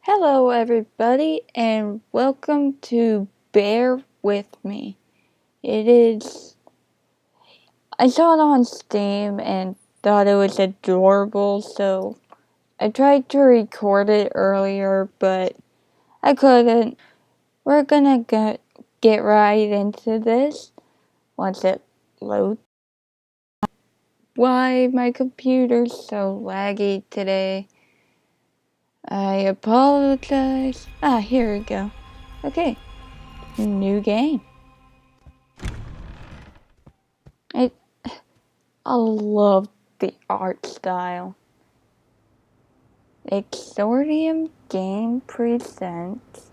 Hello, everybody, and welcome to Bear With Me. I saw it on Steam and thought it was adorable, so I tried to record it earlier, but I couldn't. We're gonna get right into this once it loads. Why my computer's so laggy today? I apologize. Here we go. Okay, new game. I love the art style. Exordium Game presents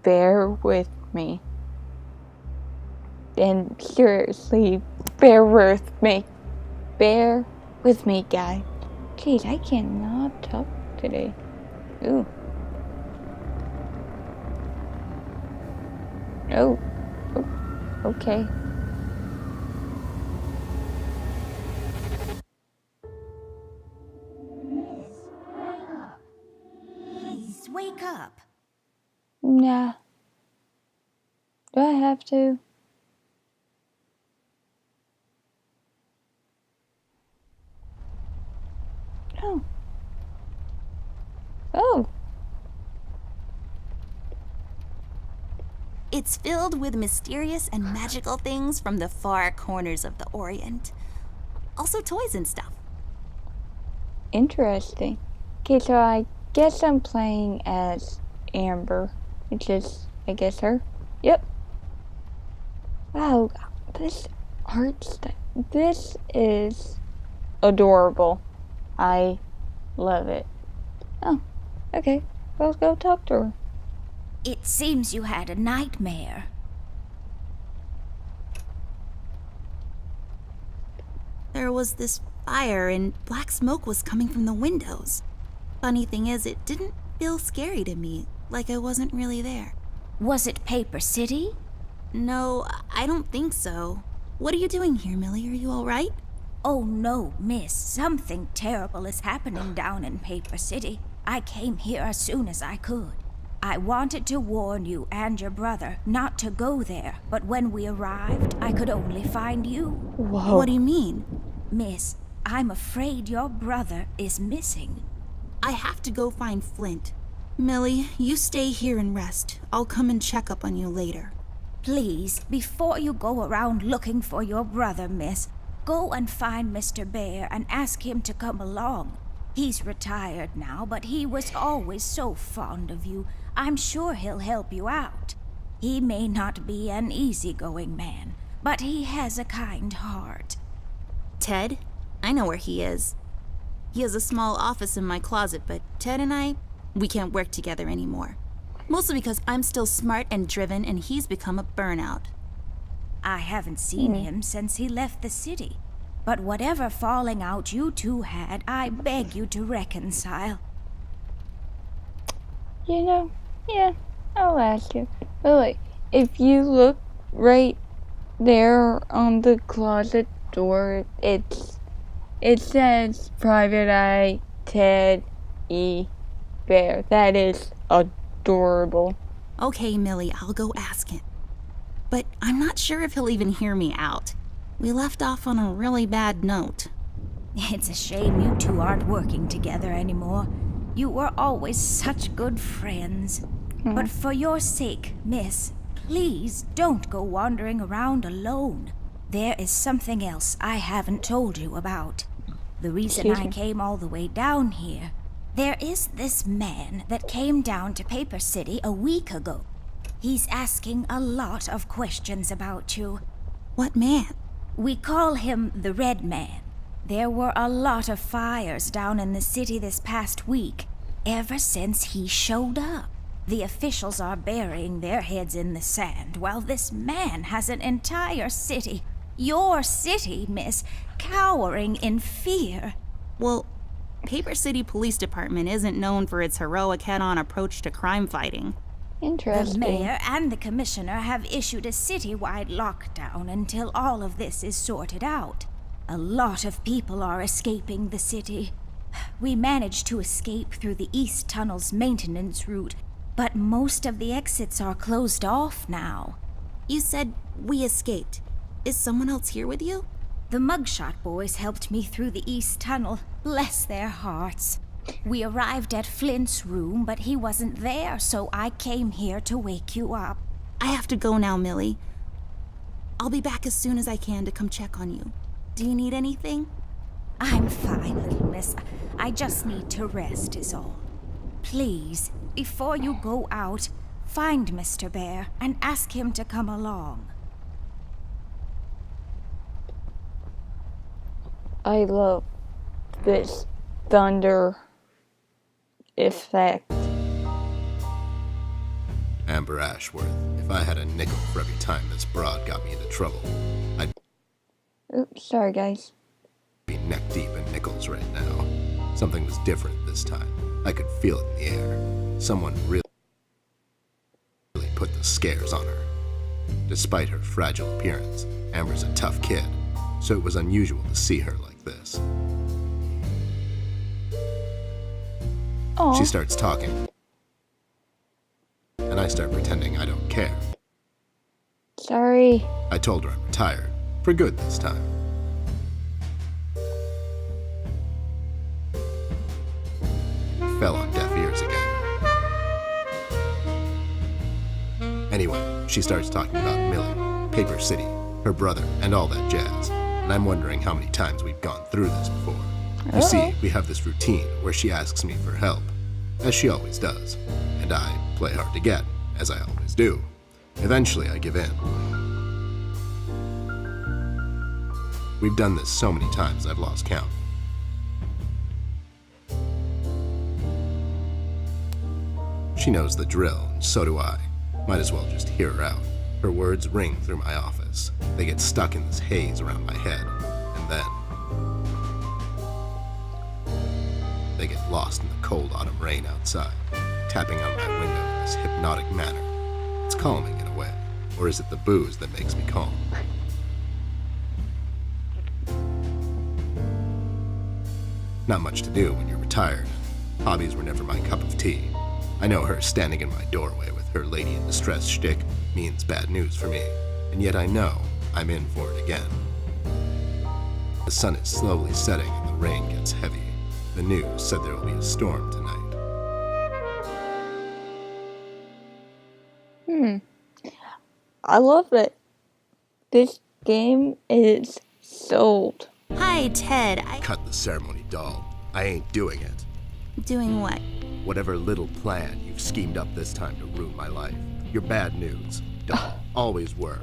Bear With Me. And seriously, bear with me. Bear with me, guys. Jeez, I cannot talk today. Ooh. Oh. Okay. Please wake up. Nah. Do I have to? Oh. Oh. It's filled with mysterious and magical things from the far corners of the Orient. Also toys and stuff. Interesting. Okay, so I guess I'm playing as Amber, which is, I guess, her. Yep. Wow, this art style, this is adorable. I love it. Oh, okay. Let's go talk to her. It seems you had a nightmare. There was this fire and black smoke was coming from the windows. Funny thing is, it didn't feel scary to me, like I wasn't really there. Was it Paper City? No, I don't think so. What are you doing here, Millie? Are you all right? Oh no, miss. Something terrible is happening down in Paper City. I came here as soon as I could. I wanted to warn you and your brother not to go there, but when we arrived, I could only find you. Whoa. What do you mean? Miss, I'm afraid your brother is missing. I have to go find Flint. Millie, you stay here and rest. I'll come and check up on you later. Please, before you go around looking for your brother, miss, go and find Mr. Bear and ask him to come along. He's retired now, but he was always so fond of you. I'm sure he'll help you out. He may not be an easygoing man, but he has a kind heart. Ted? I know where he is. He has a small office in my closet, but Ted and we can't work together anymore. Mostly because I'm still smart and driven and he's become a burnout. I haven't seen him since he left the city. But whatever falling out you two had, I beg you to reconcile. You know, yeah, I'll ask you. But like, if you look right there on the closet door, it says Private Eye Ted E. Bear. That is adorable. Okay, Millie, I'll go ask him. But I'm not sure if he'll even hear me out. We left off on a really bad note. It's a shame you two aren't working together anymore. You were always such good friends. But for your sake, miss, please don't go wandering around alone. There is something else I haven't told you about. The reason I came all the way down here. There is this man that came down to Paper City a week ago. He's asking a lot of questions about you. What man? We call him the Red Man. There were a lot of fires down in the city this past week, ever since he showed up. The officials are burying their heads in the sand, while this man has an entire city, your city, miss, cowering in fear. Well, Paper City Police Department isn't known for its heroic head-on approach to crime fighting. Interesting. The mayor and the commissioner have issued a citywide lockdown until all of this is sorted out. A lot of people are escaping the city. We managed to escape through the East Tunnel's maintenance route, but most of the exits are closed off now. You said we escaped. Is someone else here with you? The Mugshot boys helped me through the East Tunnel. Bless their hearts. We arrived at Flint's room, but he wasn't there, so I came here to wake you up. I have to go now, Millie. I'll be back as soon as I can to come check on you. Do you need anything? I'm fine, little miss. I just need to rest is all. Please, before you go out, find Mr. Bear and ask him to come along. I love this thunder effect. Amber Ashworth, if I had a nickel for every time this broad got me into trouble, I'd Oops, sorry guys. be neck deep in nickels right now. Something was different this time. I could feel it in the air. Someone really put the scares on her. Despite her fragile appearance, Amber's a tough kid, so it was unusual to see her like this. Oh, She starts talking, and I start pretending I don't care. sorry. I told her I'm retired, for good this time. Fell on deaf ears again. Anyway, she starts talking about Millie, Paper City, her brother, and all that jazz. And I'm wondering how many times we've gone through this before. You see, we have this routine where she asks me for help, as she always does. And I play hard to get, as I always do. Eventually, I give in. We've done this so many times I've lost count. She knows the drill, and so do I. Might as well just hear her out. Her words ring through my office. They get stuck in this haze around my head, and then they get lost in the cold autumn rain outside, tapping on my window in this hypnotic manner. It's calming in a way, or is it the booze that makes me calm? Not much to do when you're retired. Hobbies were never my cup of tea. I know her standing in my doorway with her lady in distress shtick means bad news for me, and yet I know I'm in for it again. The sun is slowly setting and the rain gets heavy. The news said there will be a storm tonight. I love it. This game is sold. Hi, Ted. Cut the ceremony, doll. I ain't doing it. Doing what? Whatever little plan you've schemed up this time to ruin my life. You're bad news, doll. Always were.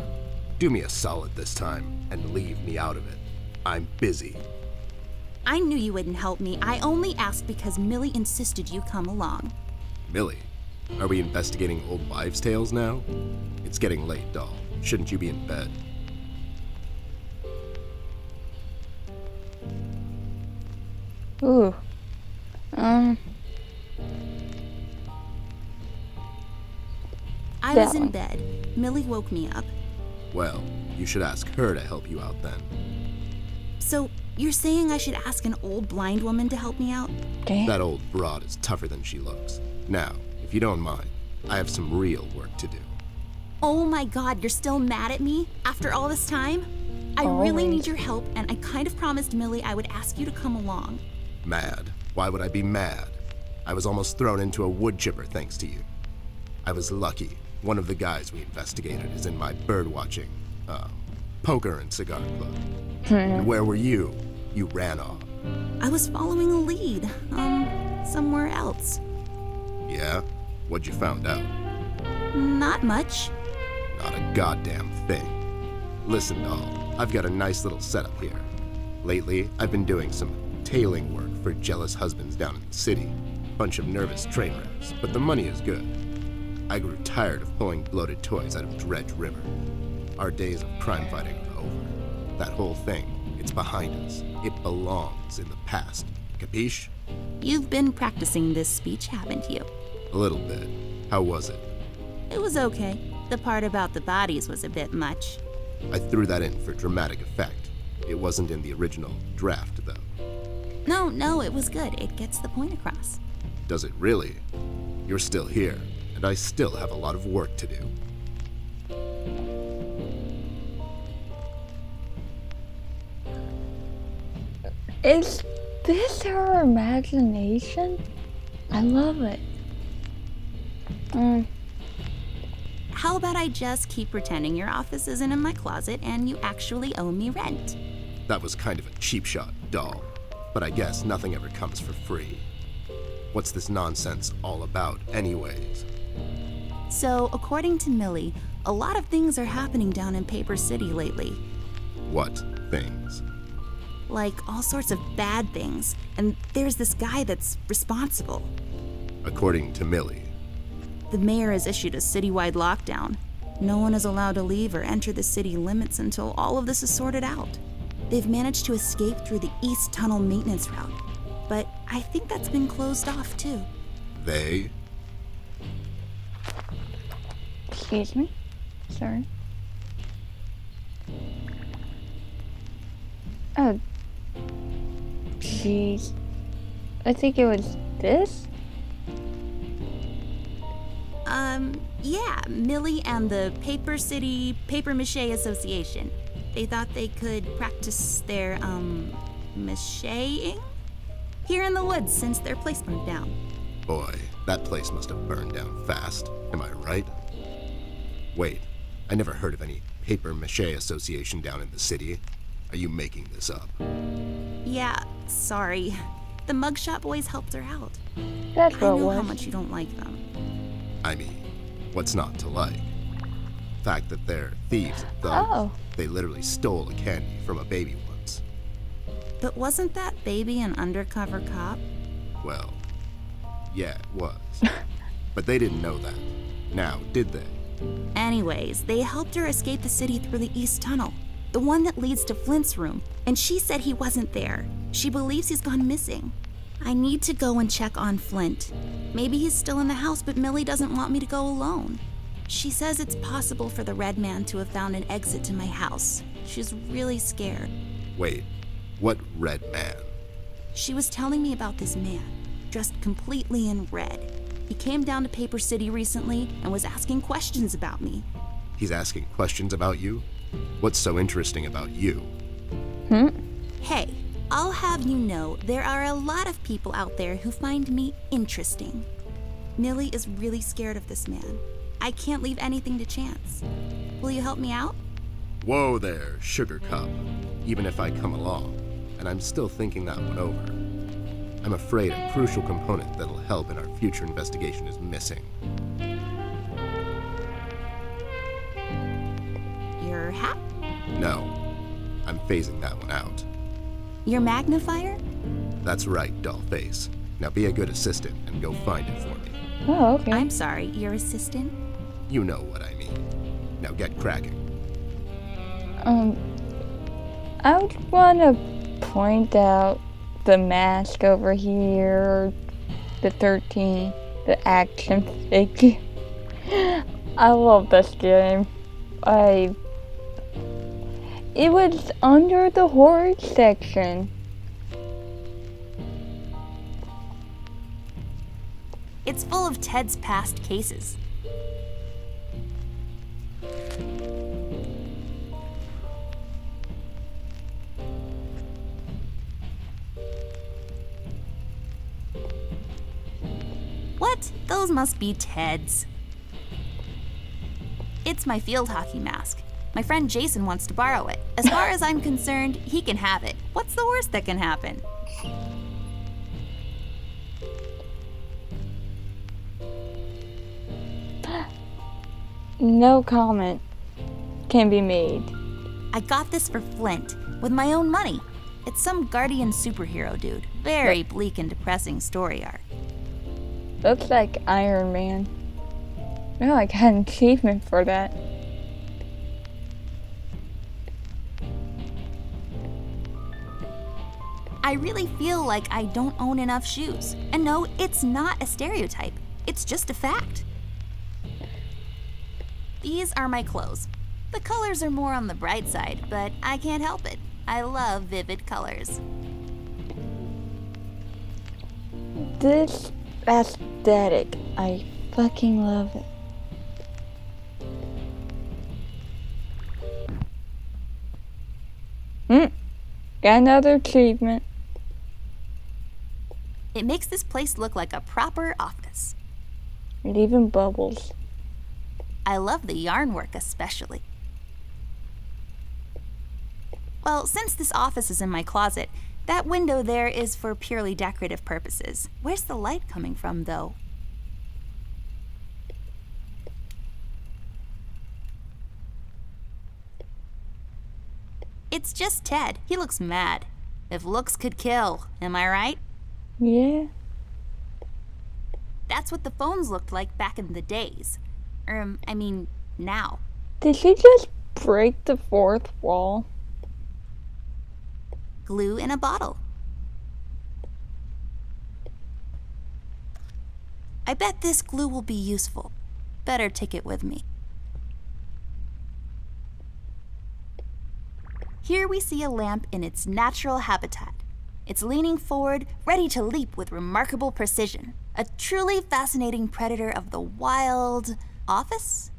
Do me a solid this time and leave me out of it. I'm busy. I knew you wouldn't help me. I only asked because Millie insisted you come along. Millie, are we investigating old wives' tales now? It's getting late, doll. Shouldn't you be in bed? Ooh. I That was in one. bed. Millie woke me up. Well, you should ask her to help you out then. So, you're saying I should ask an old blind woman to help me out? Okay. That old broad is tougher than she looks. Now, if you don't mind, I have some real work to do. Oh my god, you're still mad at me? After all this time? I really Always. need your help, and I kind of promised Millie I would ask you to come along. Mad? Why would I be mad? I was almost thrown into a wood chipper thanks to you. I was lucky. One of the guys we investigated is in my birdwatching, poker and cigar club. And where were you? You ran off. I was following a lead, somewhere else. Yeah? What'd you found out? Not much. Not a goddamn thing. Listen, doll, I've got a nice little setup here. Lately, I've been doing some tailing work for jealous husbands down in the city. Bunch of nervous train wrecks, but the money is good. I grew tired of pulling bloated toys out of Dredge River. Our days of crime fighting are over. That whole thing, it's behind us. It belongs in the past. Capiche? You've been practicing this speech, haven't you? A little bit. How was it? It was okay. The part about the bodies was a bit much. I threw that in for dramatic effect. It wasn't in the original draft, though. No, it was good. It gets the point across. Does it really? You're still here, and I still have a lot of work to do. Is this her imagination? I love it. How about I just keep pretending your office isn't in my closet and you actually owe me rent? That was kind of a cheap shot, doll. But I guess nothing ever comes for free. What's this nonsense all about, anyways? So, according to Millie, a lot of things are happening down in Paper City lately. What things? Like all sorts of bad things. And there's this guy that's responsible. According to Millie. The mayor has issued a citywide lockdown. No one is allowed to leave or enter the city limits until all of this is sorted out. They've managed to escape through the East Tunnel maintenance route, but I think that's been closed off too. They? Excuse me? Sorry. Oh. Jeez. I think it was this? Yeah, Millie and the Paper City Paper Mache Association. They thought they could practice their, macheing here in the woods since their place burned down. Boy, that place must have burned down fast. Am I right? Wait, I never heard of any Paper Mache Association down in the city. Are you making this up? Yeah, sorry. The Mugshot Boys helped her out. That's I what it know how was. much you don't like them. I mean, what's not to like? The fact that they're thieves and thugs. Oh. They literally stole a candy from a baby once. But wasn't that baby an undercover cop? Well, yeah, it was. But they didn't know that. Now, did they? Anyways, they helped her escape the city through the East Tunnel, the one that leads to Flint's room, and she said he wasn't there. She believes he's gone missing. I need to go and check on Flint. Maybe he's still in the house, but Millie doesn't want me to go alone. She says it's possible for the Red Man to have found an exit to my house. She's really scared. Wait, what red man? She was telling me about this man, dressed completely in red. He came down to Paper City recently and was asking questions about me. He's asking questions about you? What's so interesting about you? Hey, I'll have you know there are a lot of people out there who find me interesting. Millie is really scared of this man. I can't leave anything to chance. Will you help me out? Whoa there, Sugar Cup. Even if I come along, and I'm still thinking that one over. I'm afraid a crucial component that'll help in our future investigation is missing. Your hat? No, I'm phasing that one out. Your magnifier? That's right, Dollface. Now be a good assistant and go find it for me. Oh, okay. I'm sorry, your assistant? You know what I mean. Now get cracking. I would want to point out the mask over here, the 13, the action figure. I love this game. It was under the horror section. It's full of Ted's past cases. What? Those must be Ted's. It's my field hockey mask. My friend Jason wants to borrow it. As far as I'm concerned, he can have it. What's the worst that can happen? No comment can be made. I got this for Flint, with my own money. It's some guardian superhero dude. Very bleak and depressing story arc. Looks like Iron Man. Oh, I got an achievement for that. I really feel like I don't own enough shoes. And no, it's not a stereotype. It's just a fact. These are my clothes. The colors are more on the bright side, but I can't help it. I love vivid colors. this aesthetic. I fucking love it. Got another achievement. It makes this place look like a proper office. It even bubbles. I love the yarn work especially. Well, since this office is in my closet, that window there is for purely decorative purposes. Where's the light coming from, though? It's just Ted. He looks mad. If looks could kill, am I right? Yeah. That's what the phones looked like back in the days. I mean, now. Did she just break the fourth wall? Glue in a bottle. I bet this glue will be useful. Better take it with me. Here we see a lamp in its natural habitat. It's leaning forward, ready to leap with remarkable precision. A truly fascinating predator of the wild office?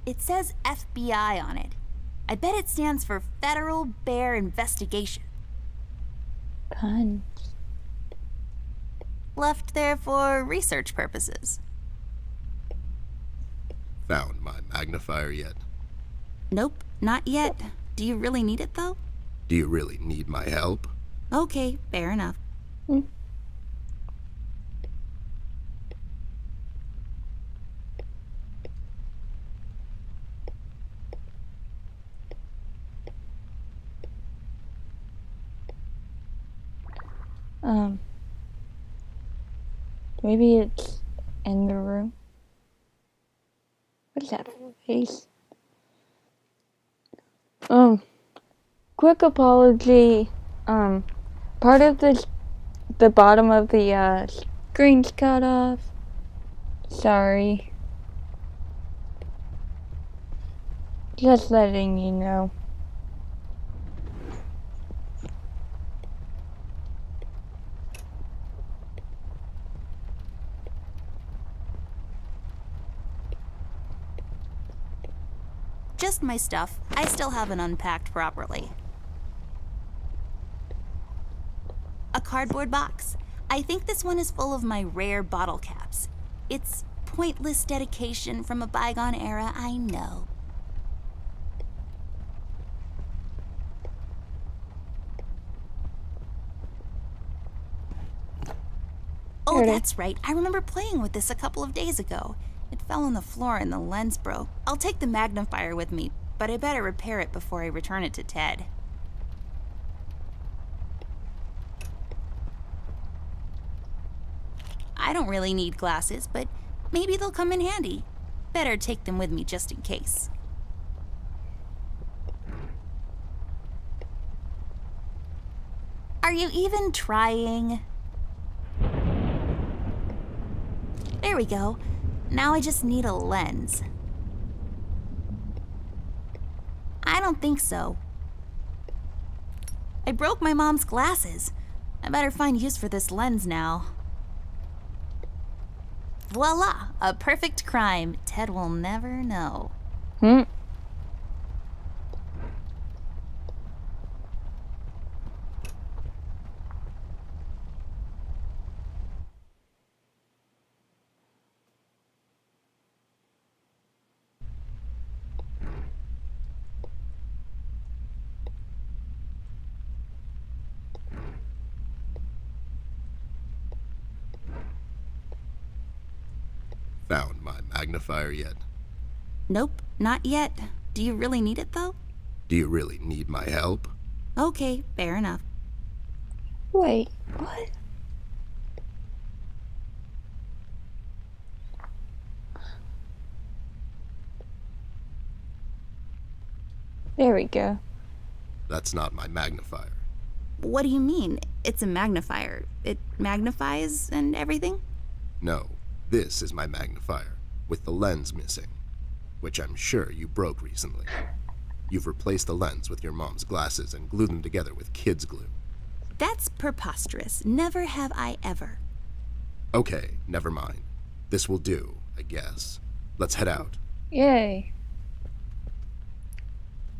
It says FBI on it. I bet it stands for Federal Bear Investigation. Puns. Left there for research purposes. Found my magnifier yet? Nope, not yet. Do you really need it, though? Do you really need my help? Okay, fair enough. Maybe it's in the room. What is that face? Quick apology. Part of the bottom of the screen's cut off. Sorry. Just letting you know. Just my stuff. I still haven't unpacked properly. A cardboard box. I think this one is full of my rare bottle caps. It's pointless dedication from a bygone era, I know. Oh, that's right. I remember playing with this a couple of days ago. It fell on the floor and the lens broke. I'll take the magnifier with me, but I better repair it before I return it to Ted. I don't really need glasses, but maybe they'll come in handy. Better take them with me just in case. Are you even trying? There we go. Now I just need a lens. I don't think so. I broke my mom's glasses. I better find use for this lens now. Voila! A perfect crime. Ted will never know. Found my magnifier yet? Nope, not yet. Do you really need it, though? Do you really need my help? Okay, fair enough. Wait, what? There we go. That's not my magnifier. What do you mean? It's a magnifier. It magnifies and everything? No, this is my magnifier, with the lens missing, which I'm sure you broke recently. You've replaced the lens with your mom's glasses and glued them together with kids' glue. That's preposterous. Never have I ever. Okay, never mind. This will do, I guess. Let's head out. Yay.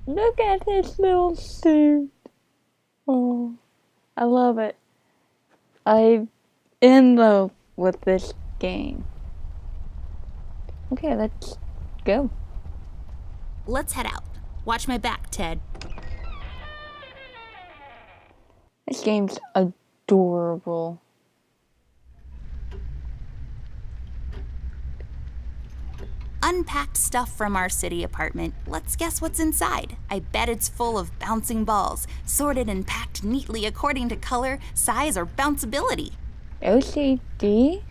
Look at his little suit. Oh, I love it. I'm in love with this game. Okay, let's go. Let's head out. Watch my back, Ted. This game's adorable. Unpacked stuff from our city apartment. Let's guess what's inside. I bet it's full of bouncing balls, sorted and packed neatly according to color, size, or bounceability. OCD?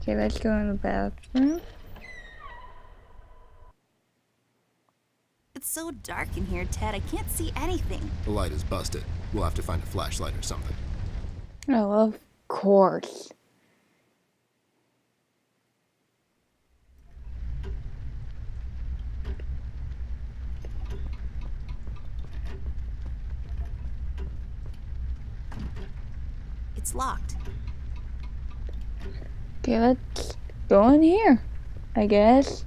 Okay, let's go in the bathroom. It's so dark in here, Ted. I can't see anything. The light is busted. We'll have to find a flashlight or something. Oh, of course. It's locked. Okay, let's go in here, I guess.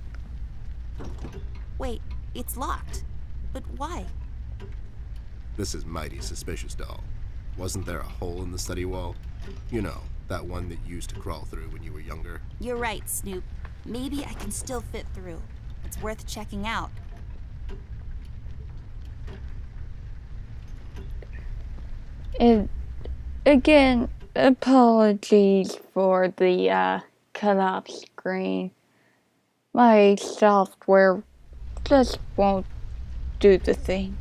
Wait, it's locked. But why? This is mighty suspicious, doll. Wasn't there a hole in the study wall? You know, that one that you used to crawl through when you were younger. You're right, Snoop. Maybe I can still fit through. It's worth checking out. And again, apologies for the cut off screen. My software just won't do the thing.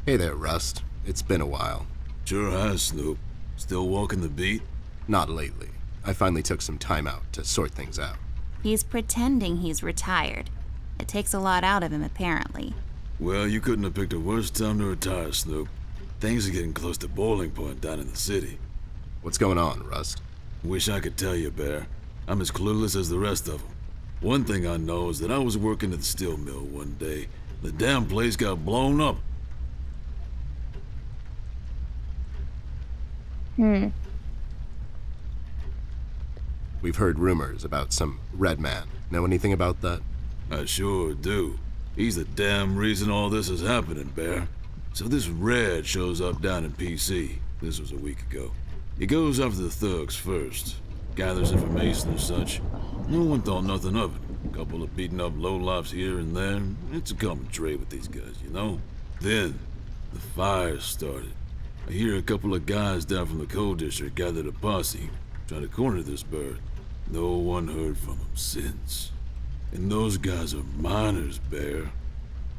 Hey there, Rust. It's been a while. Sure has, Snoop. Still walking the beat? Not lately. I finally took some time out to sort things out. He's pretending he's retired. It takes a lot out of him, apparently. Well, you couldn't have picked a worse time to retire, Snoop. Things are getting close to boiling point down in the city. What's going on, Rust? Wish I could tell you, Bear. I'm as clueless as the rest of them. One thing I know is that I was working at the steel mill one day. The damn place got blown up. We've heard rumors about some Red Man. Know anything about that? I sure do. He's the damn reason all this is happening, Bear. So this Red shows up down in PC. This was a week ago. He goes after the thugs first. Gathers information and such. No one thought nothing of it. A couple of beaten up lowlifes here and there. It's a common trait with these guys, you know? Then, the fire started. I hear a couple of guys down from the coal district gathered a posse, trying to corner this bird. No one heard from them since. And those guys are miners, Bear.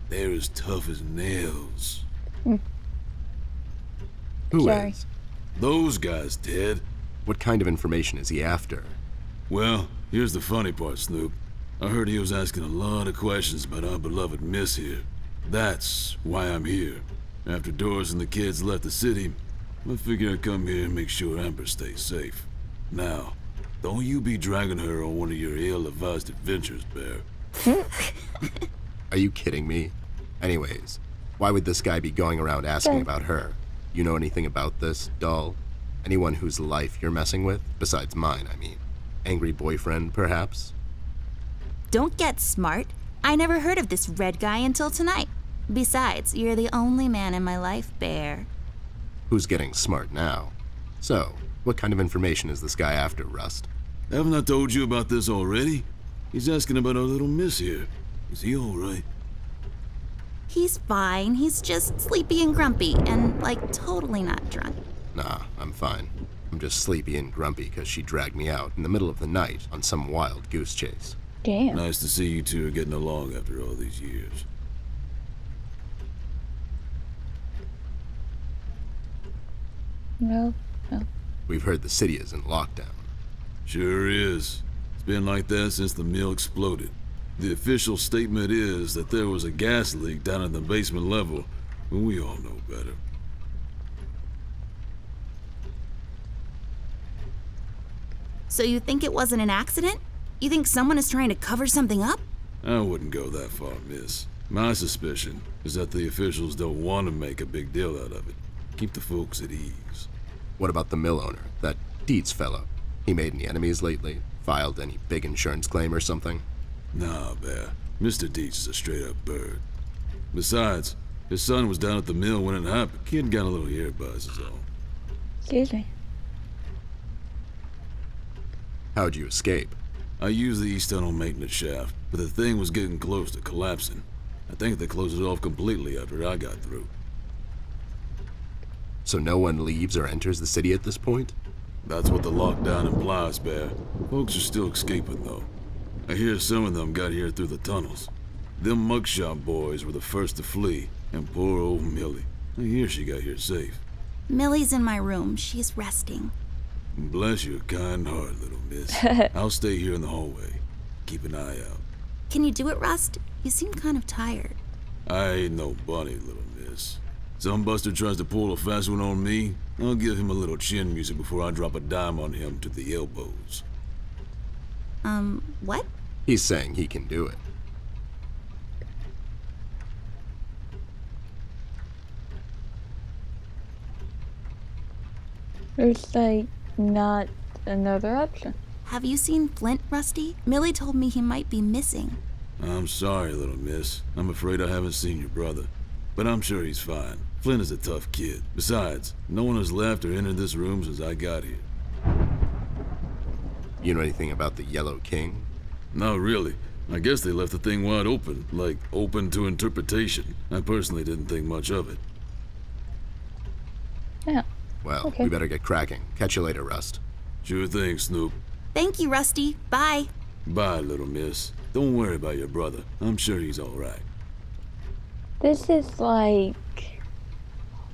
They're as tough as nails. Who Sorry. is? Those guys, Ted. What kind of information is he after? Well, here's the funny part, Snoop. I heard he was asking a lot of questions about our beloved Miss here. That's why I'm here. After Doris and the kids left the city, I figured I'd come here and make sure Amber stays safe. Now, don't you be dragging her on one of your ill-advised adventures, Bear. Are you kidding me? Anyways, why would this guy be going around asking about her? You know anything about this, doll? Anyone whose life you're messing with? Besides mine, I mean. Angry boyfriend, perhaps? Don't get smart. I never heard of this Red guy until tonight. Besides, you're the only man in my life, Bear. Who's getting smart now? So, what kind of information is this guy after, Rust? Haven't I told you about this already? He's asking about our little Miss here. Is he all right? He's fine. He's just sleepy and grumpy and, like, totally not drunk. Nah, I'm fine. I'm just sleepy and grumpy because she dragged me out in the middle of the night on some wild goose chase. Damn. Nice to see you two are getting along after all these years. No. We've heard the city is in lockdown. Sure is. It's been like that since the mill exploded. The official statement is that there was a gas leak down at the basement level, but we all know better. So you think it wasn't an accident? You think someone is trying to cover something up? I wouldn't go that far, miss. My suspicion is that the officials don't want to make a big deal out of it. Keep the folks at ease. What about the mill owner, that Dietz fellow? He made any enemies lately? Filed any big insurance claim or something? Nah, Bear. Mr. Dietz is a straight-up bird. Besides, his son was down at the mill when it happened. Kid got a little ear buzz is all. Excuse me. How'd you escape? I used the east tunnel maintenance shaft, but the thing was getting close to collapsing. I think they closed it off completely after I got through. So no one leaves or enters the city at this point? That's what the lockdown implies, Bear. Folks are still escaping, though. I hear some of them got here through the tunnels. Them mugshot boys were the first to flee, and poor old Millie. I hear she got here safe. Millie's in my room. She's resting. Bless your kind heart, little miss. I'll stay here in the hallway. Keep an eye out. Can you do it, Rust? You seem kind of tired. I ain't no bunny, little miss. Some buster tries to pull a fast one on me, I'll give him a little chin music before I drop a dime on him to the elbows. What? He's saying he can do it. There's like not another option. Have you seen Flint, Rusty? Millie told me he might be missing. I'm sorry, little miss. I'm afraid I haven't seen your brother. But I'm sure he's fine. Flint is a tough kid. Besides, no one has left or entered this room since I got here. You know anything about the Yellow King? Not really. I guess they left the thing wide open, like open to interpretation. I personally didn't think much of it. Yeah. Well, Okay. we better get cracking. Catch you later, Rust. Sure thing, Snoop. Thank you, Rusty. Bye. Bye, little miss. Don't worry about your brother. I'm sure he's all right. This is like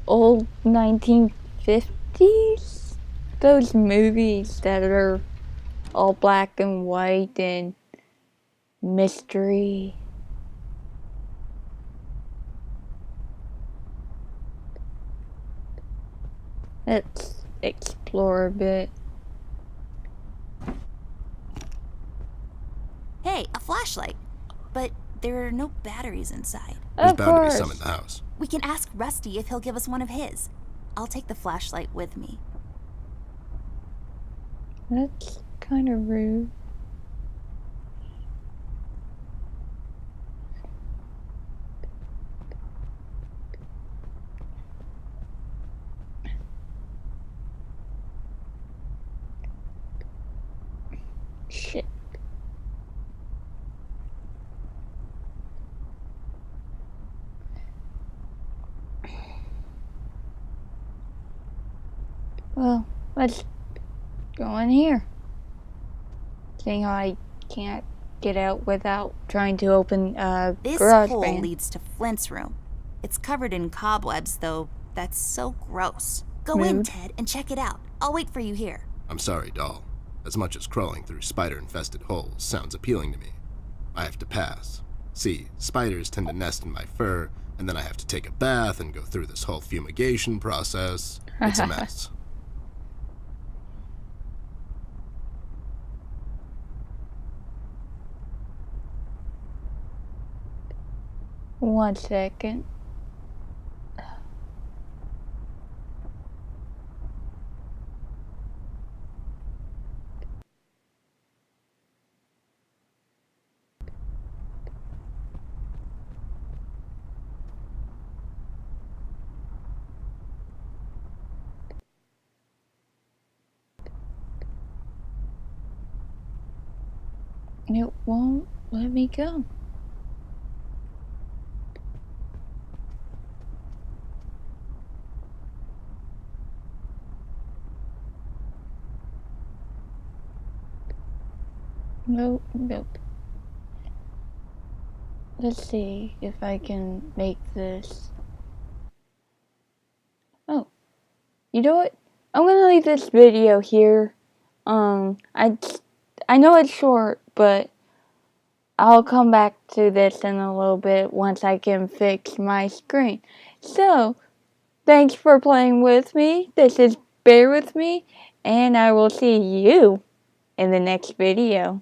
old 1950s. Those movies that are all black and white and mystery. Let's explore a bit. Hey, a flashlight. But there are no batteries inside. There's Of bound to be course. some in the house. We can ask Rusty if he'll give us one of his. I'll take the flashlight with me. That's kind of rude. Shit. Well, let's go in here. Seeing how I can't get out without trying to open a This garage hole band. leads to Flint's room. It's covered in cobwebs, though. That's so gross. Go Rude. in, Ted, and check it out. I'll wait for you here. I'm sorry, doll. As much as crawling through spider-infested holes sounds appealing to me, I have to pass. See, spiders tend to nest in my fur, and then I have to take a bath and go through this whole fumigation process. It's a mess. One second. It won't let me go. Nope, nope. Let's see if I can make this. Oh, you know what? I'm gonna leave this video here. I know it's short, but I'll come back to this in a little bit once I can fix my screen. So, thanks for playing with me. This is Bear With Me, and I will see you in the next video.